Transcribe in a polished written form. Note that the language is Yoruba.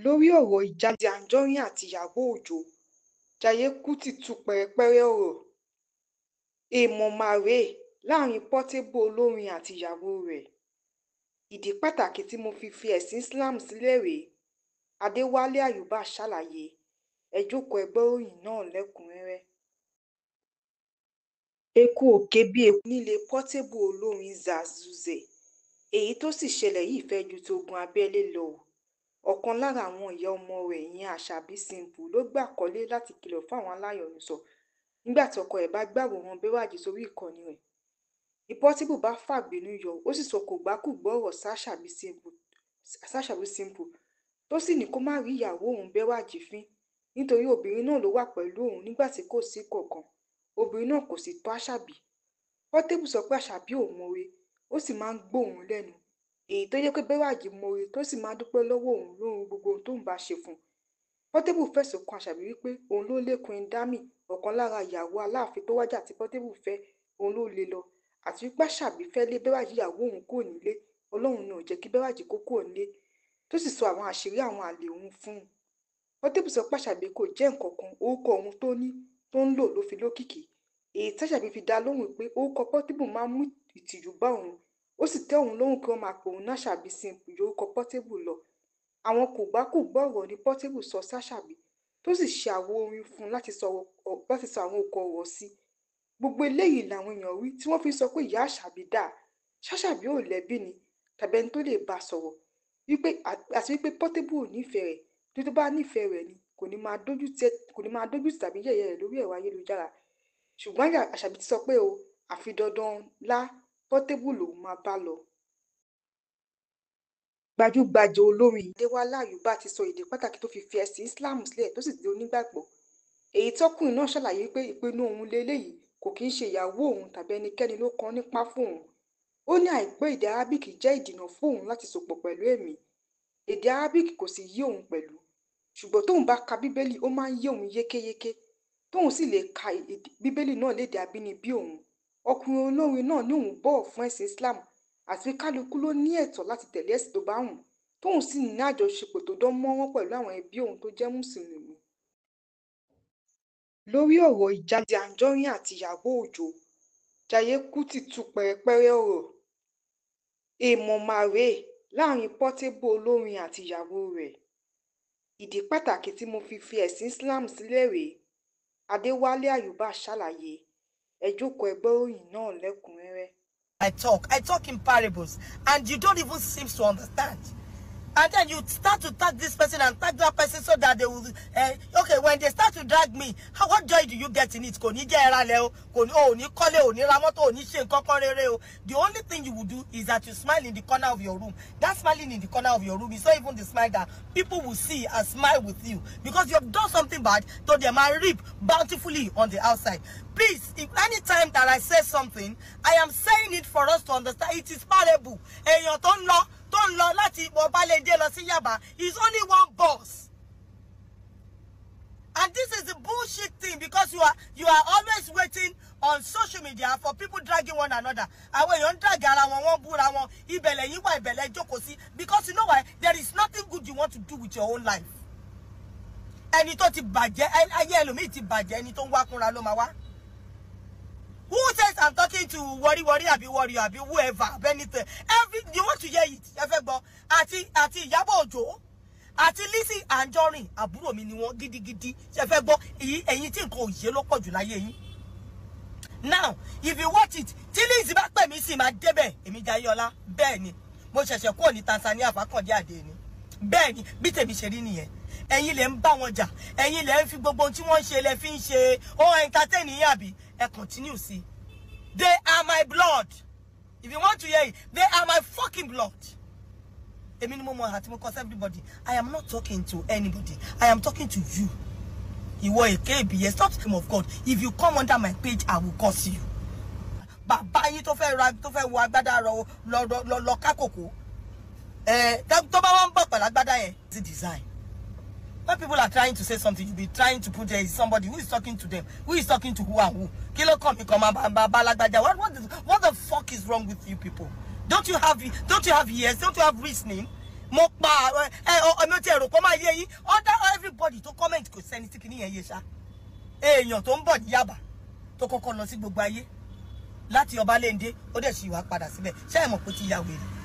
lórí ọ̀rọ̀ ìjà Lizzy Anjorin àti Ìyábọ̀ Òjó, Jayé Kútì tú pẹ̀rẹ̀pẹ̀rẹ̀ ọ̀rọ̀ èèmọ̀ mà rèé láàrin Portable olórin àti ìyàwó rẹ̀. Ìdí pàtàkì tí mo fi ẹ̀sìn Islam sílẹ̀ rèé, Adéwálé Àyùbá ṣàlàyé. Ẹ jókòó ẹ gbọ́ ìròyìn náà lẹ́kùnrẹ́rẹ́. Eku ò ké bí eku nílé Portable olórin Zazuzè. Èyí tó sì ṣẹlẹ̀ yìí fẹ́ ju togun abẹ́lé lọ. Ọ̀kan lára àwọn ìyá ọmọ rẹ̀ ìyẹn Àṣàbí Simple ló gbàkọ́lé láti kìlọ̀ fún àwọn aláyọ̀nùsọ nígbà tí ọkọ ẹ̀ bá gbàwòrán Bẹ́wàjí sórí ìkànnì rẹ̀. Ní Portable bá fàbínú yọ, ó sì sọ kògbákùgbọ́ ọ̀rọ̀ s'Àṣàbí Simple tó sì ní kó má rí ìyàwó òun Bẹ́wàjí fín nítorí obìnrin náà ló wà pẹ̀lú òun nígbà tí kò sí kankan. Obìnrin náà kò sì tó Àṣàbí. Portable sọ pé Àṣàbí ò mọre, ó sì máa ń gbóhùn lẹ́nu. Èyí tó yẹ pé Bẹ́wàjí mọre tó sì máa dúpẹ́ lọ́wọ́ òun lóhun gbogbo ohun tóun bá ṣe fún un. Portable fẹ̀sùn kan Àṣàbí wípé òun ló lé Queen Dami, ọ̀kan lára ìyàwó Aláàfin tó wájà tí Portable fẹ́, òun ló lé lọ, àti wípé Àṣàbí fẹ́ lé Bẹ́wàjí ìyàwó òun kúrò nílé, Ọlọ́run náà jẹ́ kí Bẹ́wàjí kó kúrò nílé, tó sì sọ àwọn àṣírí àwọn àlè òun fún un. Portable sọ pé Àṣàbí kò jẹ́ nǹkan kan, orúkọ òun tó ń lò ló fi lókìkí. Èyí tí Àṣàbí fi dá lóhùn pé orúkọ Portable máa ń mú ìtìjú bá òun, ó sì tẹ́ òun lóhùn kí wọ́n máa pè òun ní Àṣàbí Simple ju orúkọ Portable lọ. Àwọn kògbákùgbọ́ ọ̀rọ̀ ni Portable sọ s'Àṣàbí tó sì ṣe àwo orin fún un láti sọ àwọn òkò ọ̀rọ̀ sí. Gbogbo eléyìí làwọn èèyàn rí tí wọ́n fi sọ pé ìyá Àṣàbí dà, ṣ'Àṣàbí ò lẹ́bí ni tàbí ẹni tó lè bá sọ̀rọ̀ àti wípé Portable ò nífẹ̀ẹ́ rẹ̀, tó bá nífẹ̀ẹ́ rẹ̀ ni kò ní máa dójú tì tàbí yẹ̀yẹ́ rẹ̀ lórí ẹ̀rọ ayélujára. Ṣùgbọ́n Àṣàbí ti sọ pé àfi dandan lá Portable lòun máa bá lọ. Gbajúgbajà olórin Adéwálé Àyùbá ti sọ ìdí pàtàkì tó fi ẹ̀sìn Islam sílẹ̀ tó sì di onígbàgbọ́. Èyí tọ́kùnrin náà ṣàlàyé pé ìpinnu òun leléyìí kò kí ń ṣe ìyàwó òun tàbí ẹnikẹ́ni ló kan nípá fún òun. Ó ní àìpé èdè Arabic jẹ́ ìdènà fún òun láti sopọ̀ pẹ̀lú ẹ̀mí. Èdè Arabic kò sì yé òun pẹ̀lú. Ṣùgbọ́n tóun bá ka Bíbélì ó máa ń yé òun yékéyéké. Tóun sì lè ka Bíbélì náà lédè abínibí òun. Ọkùnrin olórin náà ní òun bọ̀wọ̀ fún ẹ̀sìn Islam àti pé kálukú ló ní ẹ̀tọ́ láti tẹ̀lé ẹ̀sìn tó bá wùn. Tóun sì ní àjọṣepọ̀ tó dán mọ́rán pẹ̀lú àwọn ẹbí òun tó jẹ́ Mùsùlùmí. Lórí ọ̀rọ̀ ìjà Lizzy Anjorin àti Ìyábọ̀ Òjó, Jayé Kútì tú pẹ̀rẹ̀pẹ̀rẹ̀ ọ̀rọ̀ èèmọ̀ mà rèé láàrin Portable olórin àti ìyàwó rẹ̀. Ìdí pàtàkì tí mo fi ẹ̀sìn Islam sílẹ̀ rèé, Adéwálé Àyùbá ṣàlàyé. Ẹ jókòó ẹ gbọ́ ìròyìn náà lẹ́kùnrẹ́rẹ́. I talk in parables, and you don't even seem to understand. And then you start to tag this person and tag that person so that they will, okay, when they start to drag me, what joy do you get in it? The only thing you will do is that you smile in the corner of your room. That smiling in the corner of your room is not even the smile that people will see and smile with you, because you have done something bad to them and reap bountifully on the outside. Please, if any time that I say something, I am saying it for us to understand. It is parable. And you don't know. He's only one boss. And this is the bullshit thing, because you are always waiting on social media for people dragging one another. Because you know why? There is nothing good you want to do with your own life. Who says I'm talking to worry, whoever, anything? You want to hear it? Àti Ìyábọ̀ Òjó, àti Lizzy Anjorin, àbúrò mi ni wọ́n gidigidi. Ẹ̀yin tí nǹkan òye ló pọ̀ jù láyé yín. Now, if you watch it, tí Lizzy bá pè mí sí máa débẹ̀, èmi Jayéọlá, bẹ́ẹ̀ ni. Mo ṣẹ̀ṣẹ̀ kúrò ní Tanzania fàkànjẹ́ àdé ni. Bẹ́ẹ̀ ni, bí tèmi ṣe rí nìyẹn. Ẹ̀yin lẹ ń bá wọn jà, ẹ̀yin lẹ ń fi gbogbo tí wọ́n ṣe lẹ fi ń ṣe entertain yín àbí. Continue, see. They are my blood. If you want to hear it, they are my fucking blood. Everybody. I am not talking to anybody. I am talking to you. You are a KBS. Stop speaking of God. If you come under my page, I will curse you. Baba, you to fair rag to fair wagbada lo kakoko. The design. When people are trying to say something, you be trying to put there is somebody who is talking to them, who is talking to who and who. Kilo come, what the fuck is wrong with you people? Don't you have ears? Don't you have reasoning? ọmọ tí ẹ̀rọ kọ́ máa yé yín other everybody tó comment kò sẹ́ni tí kìíní yẹn yé ṣá èèyàn tó ń bọ̀ ní Yaba tó kọ́kọ́ lọ sí gbogbo ayé láti Ọbalẹ́ndé ó dẹ̀ sì wá padà síbẹ̀ ṣé ẹ mọ̀ pé ti ya wèrè